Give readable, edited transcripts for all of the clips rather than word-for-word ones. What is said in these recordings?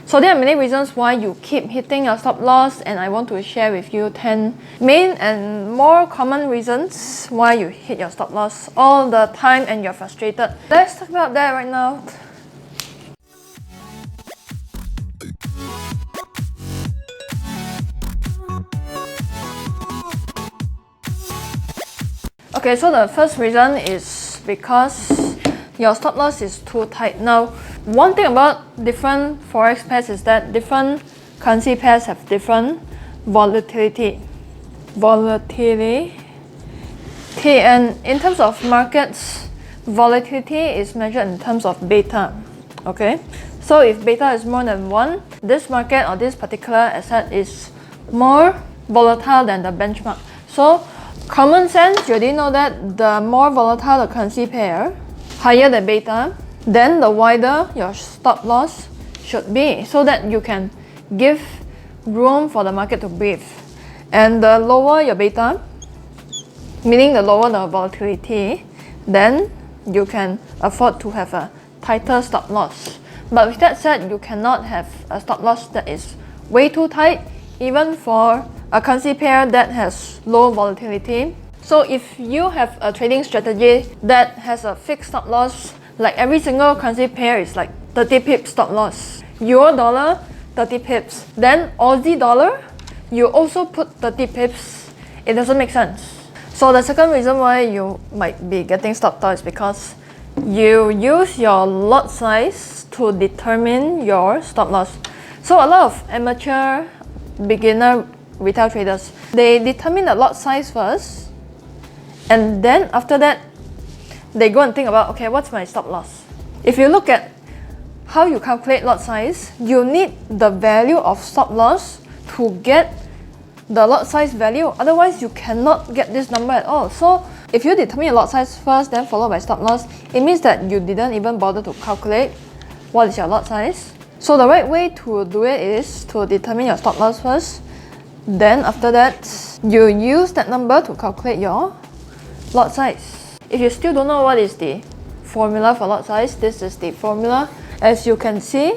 So there are many reasons why you keep hitting your stop loss, and I want to share with you 10 main and more common reasons why you hit your stop loss all the time and you're frustrated. Let's talk about that right now. Okay, so the first reason is because your stop loss is too tight. Now, one thing about different forex pairs is that different currency pairs have different volatility. And in terms of markets, volatility is measured in terms of beta. Okay, so if beta is more than 1, this market or this particular asset is more volatile than the benchmark. So common sense, you already know that the more volatile the currency pair, higher the beta, then the wider your stop loss should be, so that you can give room for the market to breathe. And the lower your beta, meaning the lower the volatility, then you can afford to have a tighter stop loss. But with that said, you cannot have a stop loss that is way too tight, even for a currency pair that has low volatility. So if you have a trading strategy that has a fixed stop loss, like every single currency pair is like 30 pips stop loss, Euro dollar 30 pips, then Aussie dollar you also put 30 pips, it doesn't make sense. So the second reason why you might be getting stopped out is because you use your lot size to determine your stop loss. So a lot of amateur, beginner retail traders, they determine the lot size first, and then after that they go and think about, okay, what's my stop loss? If you look at how you calculate lot size, you need the value of stop loss to get the lot size value, otherwise you cannot get this number at all. So if you determine your lot size first, then followed by stop loss, it means that you didn't even bother to calculate what is your lot size. So the right way to do it is to determine your stop loss first, then after that you use that number to calculate your lot size. If you still don't know what is the formula for lot size, this is the formula. As you can see,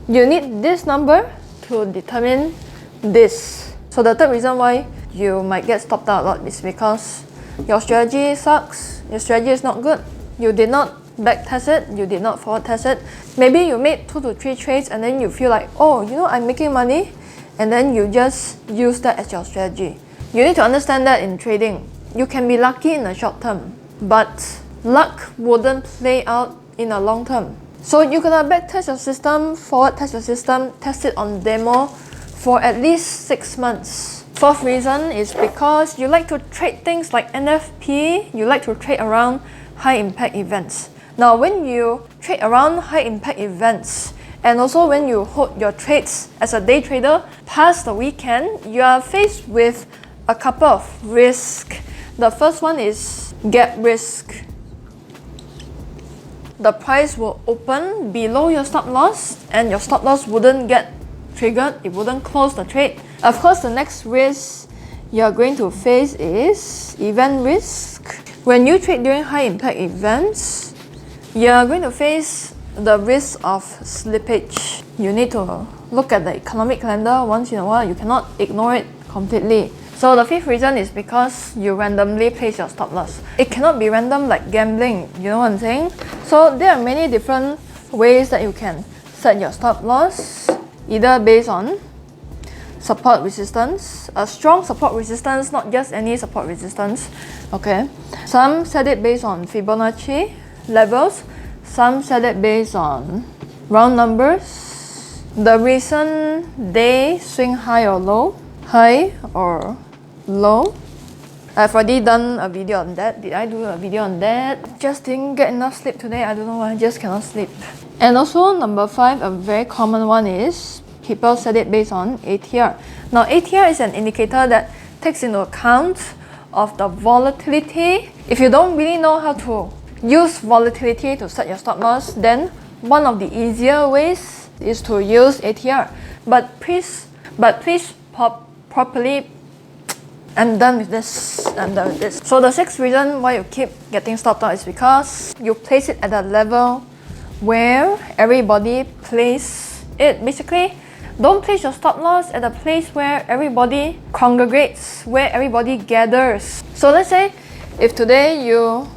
you need this number to determine this. So the third reason why you might get stopped out a lot is because your strategy sucks, your strategy is not good. You did not back test it, you did not forward test it. Maybe you made 2 to 3 trades and then you feel like, oh, you know, I'm making money, and then you just use that as your strategy. You need to understand that in trading, you can be lucky in the short term, but luck wouldn't play out in the long term. So you gotta back test your system, forward test your system, test it on demo for at least 6 months. Fourth reason is because you like to trade things like NFP, you like to trade around high impact events. Now when you trade around high impact events, and also when you hold your trades as a day trader past the weekend, you are faced with a couple of risks. The first one is gap risk. The price will open below your stop loss and your stop loss wouldn't get triggered, it wouldn't close the trade. Of course, the next risk you're going to face is event risk. When you trade during high impact events, you're going to face the risk of slippage. You need to look at the economic calendar once in a while. You cannot ignore it completely. So the fifth reason is because you randomly place your stop loss. It cannot be random like gambling, you know what I'm saying? So there are many different ways that you can set your stop loss, either based on support resistance, a strong support resistance, not just any support resistance. Okay, some set it based on Fibonacci levels, some set it based on round numbers, the recent day swing high or low, high or low. I've already done a video on that. Did I do a video on that? Just didn't get enough sleep today. I don't know why, I just cannot sleep. And also number 5, a very common one is people set it based on ATR. Now ATR is an indicator that takes into account of the volatility. If you don't really know how to use volatility to set your stop loss, then one of the easier ways is to use ATR. But please properly. I'm done with this. So the sixth reason why you keep getting stopped out is because you place it at a level where everybody plays it. Basically, don't place your stop loss at a place where everybody congregates, where everybody gathers. So let's say if today you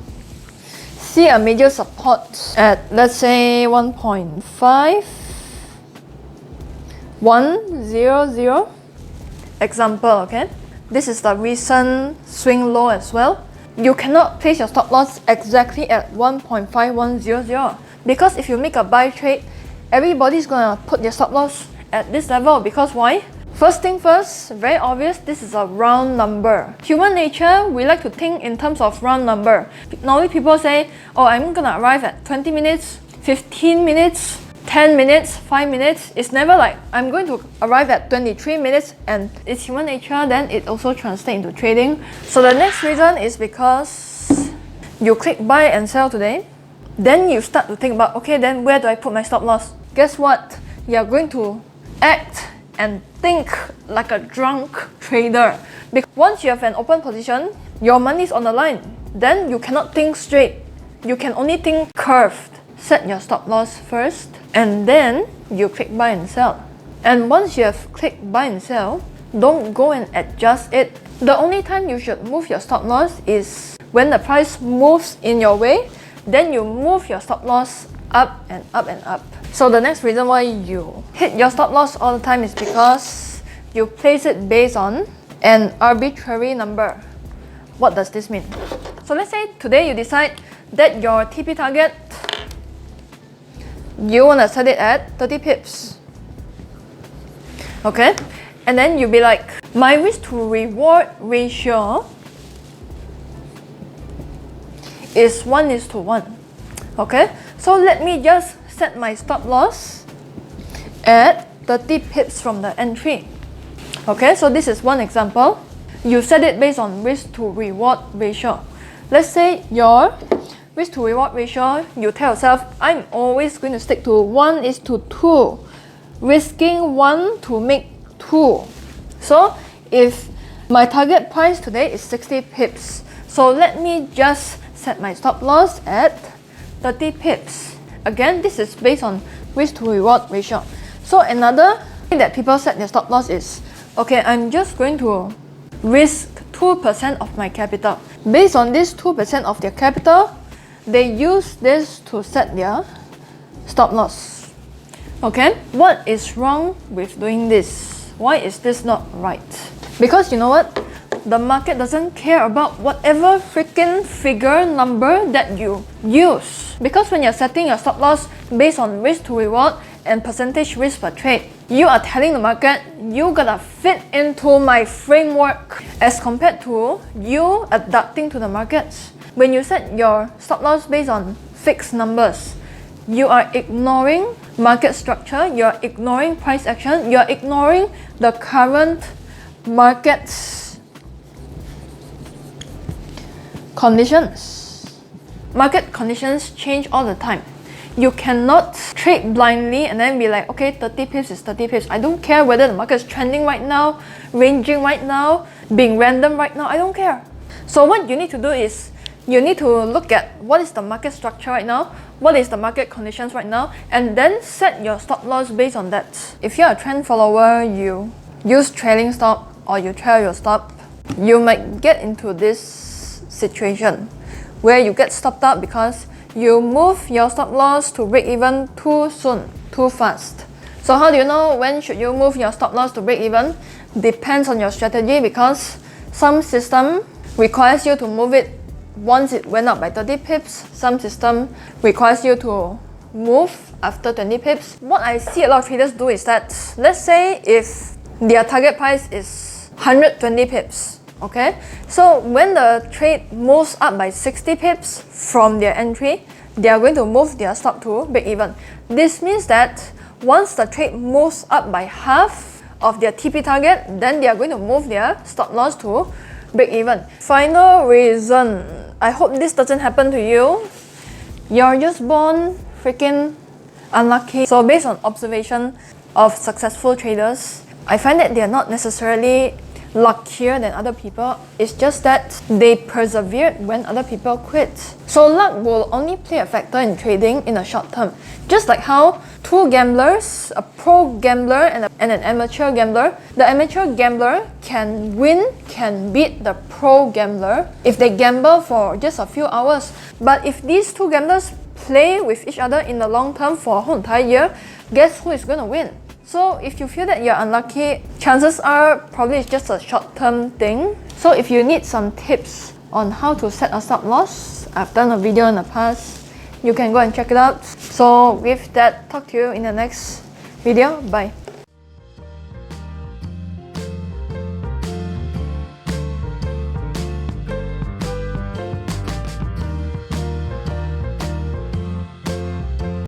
see a major support at, let's say, 1.5100, example, okay? This is the recent swing low as well. You cannot place your stop loss exactly at 1.5100 because if you make a buy trade, everybody's gonna put their stop loss at this level. Because why? First thing first, very obvious, this is a round number. Human nature, we like to think in terms of round number. Normally people say, oh, I'm gonna arrive at 20 minutes, 15 minutes, 10 minutes, 5 minutes. It's never like I'm going to arrive at 23 minutes, and it's human nature, then it also translates into trading. So the next reason is because you click buy and sell today, then you start to think about, okay, then where do I put my stop loss? Guess what? You're going to act and think like a drunk trader. Because once you have an open position, your money is on the line, then you cannot think straight. You can only think curved. Set your stop loss first, and then you click buy and sell. And once you have clicked buy and sell, don't go and adjust it. The only time you should move your stop loss is when the price moves in your way, then you move your stop loss up and up and up. So the next reason why you hit your stop loss all the time is because you place it based on an arbitrary number. What does this mean? So let's say today you decide that your TP target, you want to set it at 30 pips. Okay? And then you'll be like, my risk to reward ratio is 1:1. Okay? So let me just set my stop loss at 30 pips from the entry. Okay? So this is one example. You set it based on risk to reward ratio. Let's say your risk to reward ratio, you tell yourself, I'm always going to stick to 1:2, risking 1 to make 2. So if my target price today is 60 pips, so let me just set my stop loss at 30 pips. Again, this is based on risk to reward ratio. So another thing that people set their stop loss is, okay, I'm just going to risk 2% of my capital. Based on this 2% of their capital, they use this to set their stop loss. Okay, what is wrong with doing this? Why is this not right? Because you know what? The market doesn't care about whatever freaking figure number that you use. Because when you're setting your stop loss based on risk to reward and percentage risk per trade, you are telling the market, you gotta fit into my framework, as compared to you adapting to the markets. When you set your stop loss based on fixed numbers, you are ignoring market structure, you are ignoring price action, you are ignoring the current market's conditions. Market conditions change all the time. You cannot trade blindly and then be like, okay, 30 pips is 30 pips. I don't care whether the market is trending right now, ranging right now, being random right now, I don't care. So what you need to do is, you need to look at what is the market structure right now, what is the market conditions right now, and then set your stop loss based on that. If you're a trend follower, you use trailing stop or you trail your stop, you might get into this situation where you get stopped up because you move your stop loss to break even too soon, too fast. So how do you know when should you move your stop loss to break even? Depends on your strategy, because some system requires you to move it once it went up by 30 pips. Some system requires you to move after 20 pips. What I see a lot of traders do is that, let's say if their target price is 120 pips, okay? So when the trade moves up by 60 pips from their entry, they are going to move their stop to break even. This means that once the trade moves up by half of their TP target, then they are going to move their stop loss to break even. Final reason, I hope this doesn't happen to you. You're just born freaking unlucky. So based on observation of successful traders, I find that they are not necessarily luckier than other people. It's just that they persevered when other people quit. So luck will only play a factor in trading in the short term. Just like how two gamblers, a pro gambler and an amateur gambler, the amateur gambler can win, can beat the pro gambler if they gamble for just a few hours. But if these two gamblers play with each other in the long term for a whole entire year, guess who is going to win? So if you feel that you're unlucky, chances are probably it's just a short-term thing. So if you need some tips on how to set a stop loss, I've done a video in the past. You can go and check it out. So with that, talk to you in the next video. Bye.